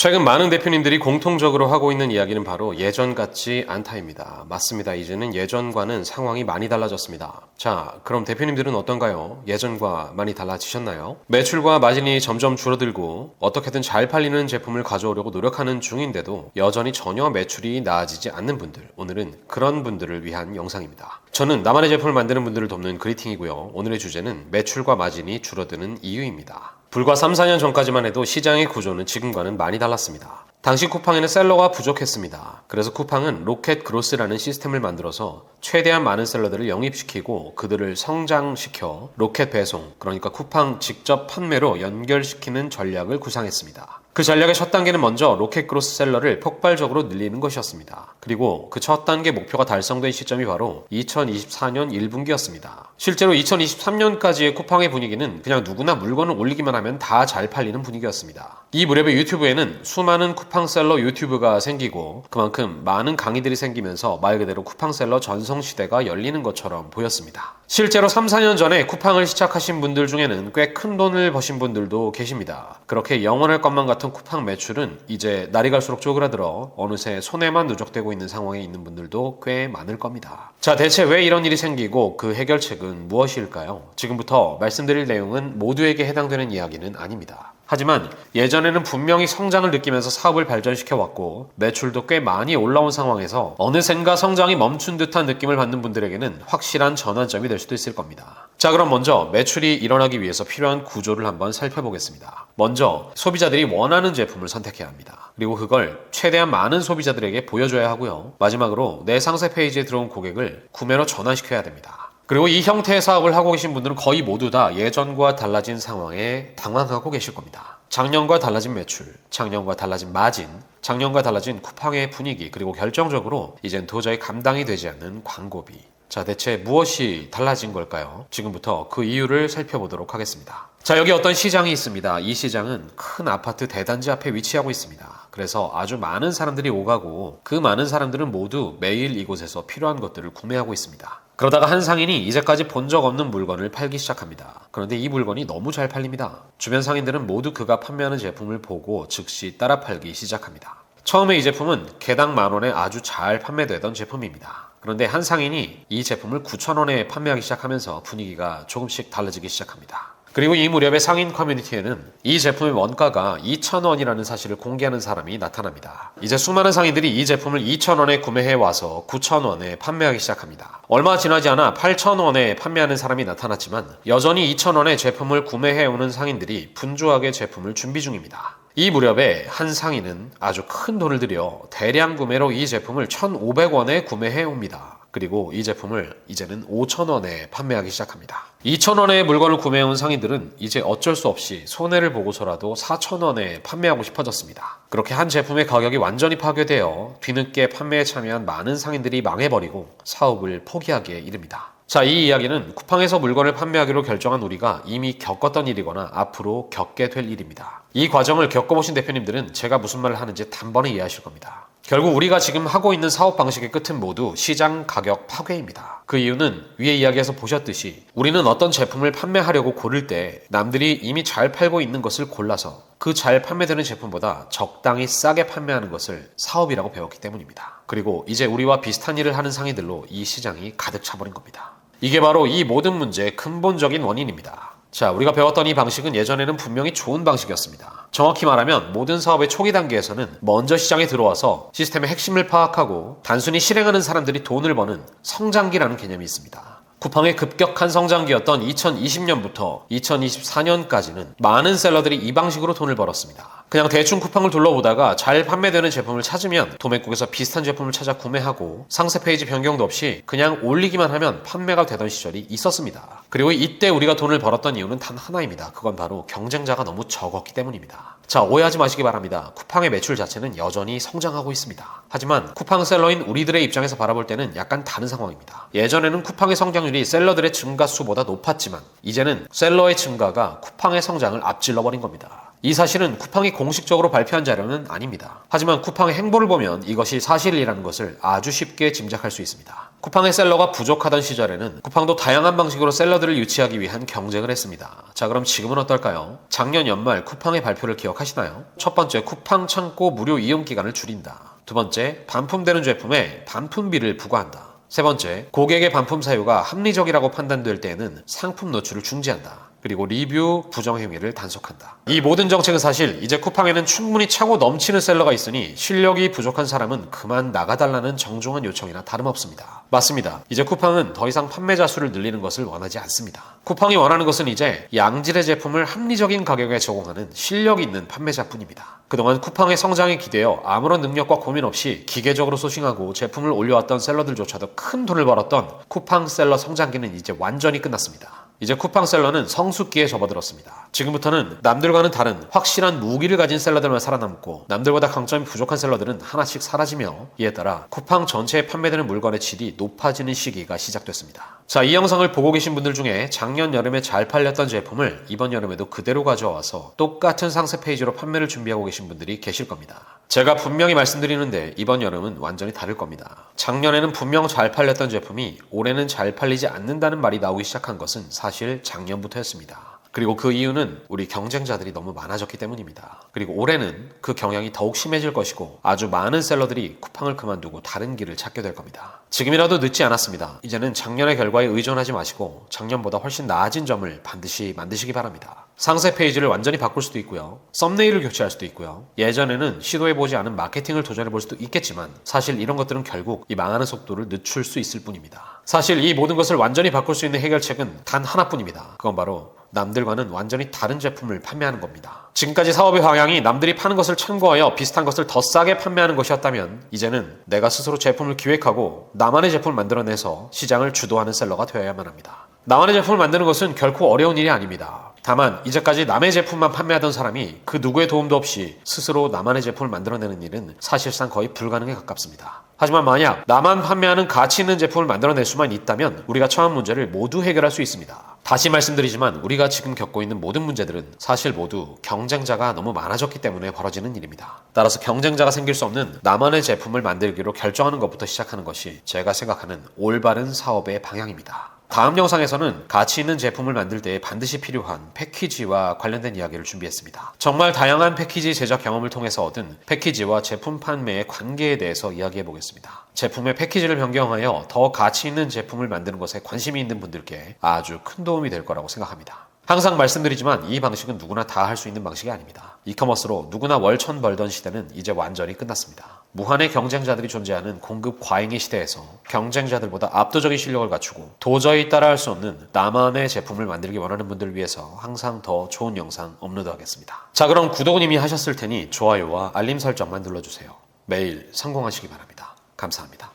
최근 많은 대표님들이 공통적으로 하고 있는 이야기는 바로 예전 같지 않다입니다. 맞습니다. 이제는 예전과는 상황이 많이 달라졌습니다. 자, 그럼 대표님들은 어떤가요? 예전과 많이 달라지셨나요? 매출과 마진이 점점 줄어들고 어떻게든 잘 팔리는 제품을 가져오려고 노력하는 중인데도 여전히 전혀 매출이 나아지지 않는 분들, 오늘은 그런 분들을 위한 영상입니다. 저는 나만의 제품을 만드는 분들을 돕는 그리팅이고요. 오늘의 주제는 매출과 마진이 줄어드는 이유입니다. 불과 3, 4년 전까지만 해도 시장의 구조는 지금과는 많이 달랐습니다. 당시 쿠팡에는 셀러가 부족했습니다. 그래서 쿠팡은 로켓 그로스라는 시스템을 만들어서 최대한 많은 셀러들을 영입시키고 그들을 성장시켜 로켓 배송, 그러니까 쿠팡 직접 판매로 연결시키는 전략을 구상했습니다. 그 전략의 첫 단계는 먼저 로켓 그로스 셀러를 폭발적으로 늘리는 것이었습니다. 그리고 그 첫 단계 목표가 달성된 시점이 바로 2024년 1분기였습니다. 실제로 2023년까지의 쿠팡의 분위기는 그냥 누구나 물건을 올리기만 하면 다 잘 팔리는 분위기였습니다. 이 무렵에 유튜브에는 수많은 쿠팡 셀러 유튜브가 생기고 그만큼 많은 강의들이 생기면서 말 그대로 쿠팡 셀러 전성시대가 열리는 것처럼 보였습니다. 실제로 3, 4년 전에 쿠팡을 시작하신 분들 중에는 꽤 큰 돈을 버신 분들도 계십니다. 그렇게 영원할 것만 같은 쿠팡 매출은 이제 날이 갈수록 쪼그라들어 어느새 손해만 누적되고 있는 상황에 있는 분들도 꽤 많을 겁니다. 자, 대체 왜 이런 일이 생기고 그 해결책은 무엇일까요? 지금부터 말씀드릴 내용은 모두에게 해당되는 이야기는 아닙니다. 하지만 예전에는 분명히 성장을 느끼면서 사업을 발전시켜왔고 매출도 꽤 많이 올라온 상황에서 어느샌가 성장이 멈춘 듯한 느낌을 받는 분들에게는 확실한 전환점이 될 수도 있을 겁니다. 자, 그럼 먼저 매출이 일어나기 위해서 필요한 구조를 한번 살펴보겠습니다. 먼저 소비자들이 원하는 제품을 선택해야 합니다. 그리고 그걸 최대한 많은 소비자들에게 보여줘야 하고요. 마지막으로 내 상세 페이지에 들어온 고객을 구매로 전환시켜야 됩니다. 그리고 이 형태의 사업을 하고 계신 분들은 거의 모두 다 예전과 달라진 상황에 당황하고 계실 겁니다. 작년과 달라진 매출, 작년과 달라진 마진, 작년과 달라진 쿠팡의 분위기, 그리고 결정적으로 이젠 도저히 감당이 되지 않는 광고비. 자, 대체 무엇이 달라진 걸까요? 지금부터 그 이유를 살펴보도록 하겠습니다. 자, 여기 어떤 시장이 있습니다. 이 시장은 큰 아파트 대단지 앞에 위치하고 있습니다. 그래서 아주 많은 사람들이 오가고 그 많은 사람들은 모두 매일 이곳에서 필요한 것들을 구매하고 있습니다. 그러다가 한 상인이 이제까지 본 적 없는 물건을 팔기 시작합니다. 그런데 이 물건이 너무 잘 팔립니다. 주변 상인들은 모두 그가 판매하는 제품을 보고 즉시 따라 팔기 시작합니다. 처음에 이 제품은 개당 10,000원에 아주 잘 판매되던 제품입니다. 그런데 한 상인이 이 제품을 9,000원에 판매하기 시작하면서 분위기가 조금씩 달라지기 시작합니다. 그리고 이 무렵의 상인 커뮤니티에는 이 제품의 원가가 2,000원이라는 사실을 공개하는 사람이 나타납니다. 이제 수많은 상인들이 이 제품을 2,000원에 구매해 와서 9,000원에 판매하기 시작합니다. 얼마 지나지 않아 8,000원에 판매하는 사람이 나타났지만 여전히 2,000원에 제품을 구매해 오는 상인들이 분주하게 제품을 준비 중입니다. 이 무렵에 한 상인은 아주 큰 돈을 들여 대량 구매로 이 제품을 1,500원에 구매해 옵니다. 그리고 이 제품을 이제는 5,000원에 판매하기 시작합니다. 2,000원의 물건을 구매해온 상인들은 이제 어쩔 수 없이 손해를 보고서라도 4,000원에 판매하고 싶어졌습니다. 그렇게 한 제품의 가격이 완전히 파괴되어 뒤늦게 판매에 참여한 많은 상인들이 망해버리고 사업을 포기하기에 이릅니다. 자, 이 이야기는 쿠팡에서 물건을 판매하기로 결정한 우리가 이미 겪었던 일이거나 앞으로 겪게 될 일입니다. 이 과정을 겪어보신 대표님들은 제가 무슨 말을 하는지 단번에 이해하실 겁니다. 결국 우리가 지금 하고 있는 사업 방식의 끝은 모두 시장 가격 파괴입니다. 그 이유는 위에 이야기에서 보셨듯이 우리는 어떤 제품을 판매하려고 고를 때 남들이 이미 잘 팔고 있는 것을 골라서 그 잘 판매되는 제품보다 적당히 싸게 판매하는 것을 사업이라고 배웠기 때문입니다. 그리고 이제 우리와 비슷한 일을 하는 상인들로 이 시장이 가득 차버린 겁니다. 이게 바로 이 모든 문제의 근본적인 원인입니다. 자, 우리가 배웠던 이 방식은 예전에는 분명히 좋은 방식이었습니다. 정확히 말하면 모든 사업의 초기 단계에서는 먼저 시장에 들어와서 시스템의 핵심을 파악하고 단순히 실행하는 사람들이 돈을 버는 성장기라는 개념이 있습니다. 쿠팡의 급격한 성장기였던 2020년부터 2024년까지는 많은 셀러들이 이 방식으로 돈을 벌었습니다. 그냥 대충 쿠팡을 둘러보다가 잘 판매되는 제품을 찾으면 도매국에서 비슷한 제품을 찾아 구매하고 상세 페이지 변경도 없이 그냥 올리기만 하면 판매가 되던 시절이 있었습니다. 그리고 이때 우리가 돈을 벌었던 이유는 단 하나입니다. 그건 바로 경쟁자가 너무 적었기 때문입니다. 자, 오해하지 마시기 바랍니다. 쿠팡의 매출 자체는 여전히 성장하고 있습니다. 하지만 쿠팡 셀러인 우리들의 입장에서 바라볼 때는 약간 다른 상황입니다. 예전에는 쿠팡의 성장률이 셀러들의 증가 수보다 높았지만 이제는 셀러의 증가가 쿠팡의 성장을 앞질러버린 겁니다. 이 사실은 쿠팡이 공식적으로 발표한 자료는 아닙니다. 하지만 쿠팡의 행보를 보면 이것이 사실이라는 것을 아주 쉽게 짐작할 수 있습니다. 쿠팡의 셀러가 부족하던 시절에는 쿠팡도 다양한 방식으로 셀러들을 유치하기 위한 경쟁을 했습니다. 자, 그럼 지금은 어떨까요? 작년 연말 쿠팡의 발표를 기억하시나요? 첫 번째, 쿠팡 창고 무료 이용 기간을 줄인다. 두 번째, 반품되는 제품에 반품비를 부과한다. 세 번째, 고객의 반품 사유가 합리적이라고 판단될 때에는 상품 노출을 중지한다. 그리고 리뷰 부정 행위를 단속한다. 이 모든 정책은 사실 이제 쿠팡에는 충분히 차고 넘치는 셀러가 있으니 실력이 부족한 사람은 그만 나가달라는 정중한 요청이나 다름없습니다. 맞습니다. 이제 쿠팡은 더 이상 판매자 수를 늘리는 것을 원하지 않습니다. 쿠팡이 원하는 것은 이제 양질의 제품을 합리적인 가격에 제공하는 실력 있는 판매자뿐입니다. 그동안 쿠팡의 성장에 기대어 아무런 능력과 고민 없이 기계적으로 소싱하고 제품을 올려왔던 셀러들조차도 큰 돈을 벌었던 쿠팡 셀러 성장기는 이제 완전히 끝났습니다. 이제 쿠팡 셀러는 성숙기에 접어들었습니다. 지금부터는 남들과는 다른 확실한 무기를 가진 셀러들만 살아남고 남들보다 강점이 부족한 셀러들은 하나씩 사라지며 이에 따라 쿠팡 전체에 판매되는 물건의 질이 높아지는 시기가 시작됐습니다. 자, 이 영상을 보고 계신 분들 중에 작년 여름에 잘 팔렸던 제품을 이번 여름에도 그대로 가져와서 똑같은 상세 페이지로 판매를 준비하고 계신 분들이 계실 겁니다. 제가 분명히 말씀드리는데 이번 여름은 완전히 다를 겁니다. 작년에는 분명 잘 팔렸던 제품이 올해는 잘 팔리지 않는다는 말이 나오기 시작한 것은 사실 작년부터였습니다. 그리고 그 이유는 우리 경쟁자들이 너무 많아졌기 때문입니다. 그리고 올해는 그 경향이 더욱 심해질 것이고 아주 많은 셀러들이 쿠팡을 그만두고 다른 길을 찾게 될 겁니다. 지금이라도 늦지 않았습니다. 이제는 작년의 결과에 의존하지 마시고 작년보다 훨씬 나아진 점을 반드시 만드시기 바랍니다. 상세 페이지를 완전히 바꿀 수도 있고요. 썸네일을 교체할 수도 있고요. 예전에는 시도해보지 않은 마케팅을 도전해볼 수도 있겠지만 사실 이런 것들은 결국 이 망하는 속도를 늦출 수 있을 뿐입니다. 사실 이 모든 것을 완전히 바꿀 수 있는 해결책은 단 하나뿐입니다. 그건 바로 남들과는 완전히 다른 제품을 판매하는 겁니다. 지금까지 사업의 방향이 남들이 파는 것을 참고하여 비슷한 것을 더 싸게 판매하는 것이었다면 이제는 내가 스스로 제품을 기획하고 나만의 제품을 만들어내서 시장을 주도하는 셀러가 되어야만 합니다. 나만의 제품을 만드는 것은 결코 어려운 일이 아닙니다. 다만 이제까지 남의 제품만 판매하던 사람이 그 누구의 도움도 없이 스스로 나만의 제품을 만들어내는 일은 사실상 거의 불가능에 가깝습니다. 하지만 만약 나만 판매하는 가치 있는 제품을 만들어낼 수만 있다면 우리가 처한 문제를 모두 해결할 수 있습니다. 다시 말씀드리지만 우리가 지금 겪고 있는 모든 문제들은 사실 모두 경쟁자가 너무 많아졌기 때문에 벌어지는 일입니다. 따라서 경쟁자가 생길 수 없는 나만의 제품을 만들기로 결정하는 것부터 시작하는 것이 제가 생각하는 올바른 사업의 방향입니다. 다음 영상에서는 가치 있는 제품을 만들 때 반드시 필요한 패키지와 관련된 이야기를 준비했습니다. 정말 다양한 패키지 제작 경험을 통해서 얻은 패키지와 제품 판매의 관계에 대해서 이야기해 보겠습니다. 제품의 패키지를 변경하여 더 가치 있는 제품을 만드는 것에 관심이 있는 분들께 아주 큰 도움이 될 거라고 생각합니다. 항상 말씀드리지만 이 방식은 누구나 다 할 수 있는 방식이 아닙니다. 이커머스로 누구나 월천 벌던 시대는 이제 완전히 끝났습니다. 무한의 경쟁자들이 존재하는 공급 과잉의 시대에서 경쟁자들보다 압도적인 실력을 갖추고 도저히 따라할 수 없는 나만의 제품을 만들기 원하는 분들을 위해서 항상 더 좋은 영상 업로드하겠습니다. 자, 그럼 구독은 이미 하셨을 테니 좋아요와 알림 설정만 눌러주세요. 매일 성공하시기 바랍니다. 감사합니다.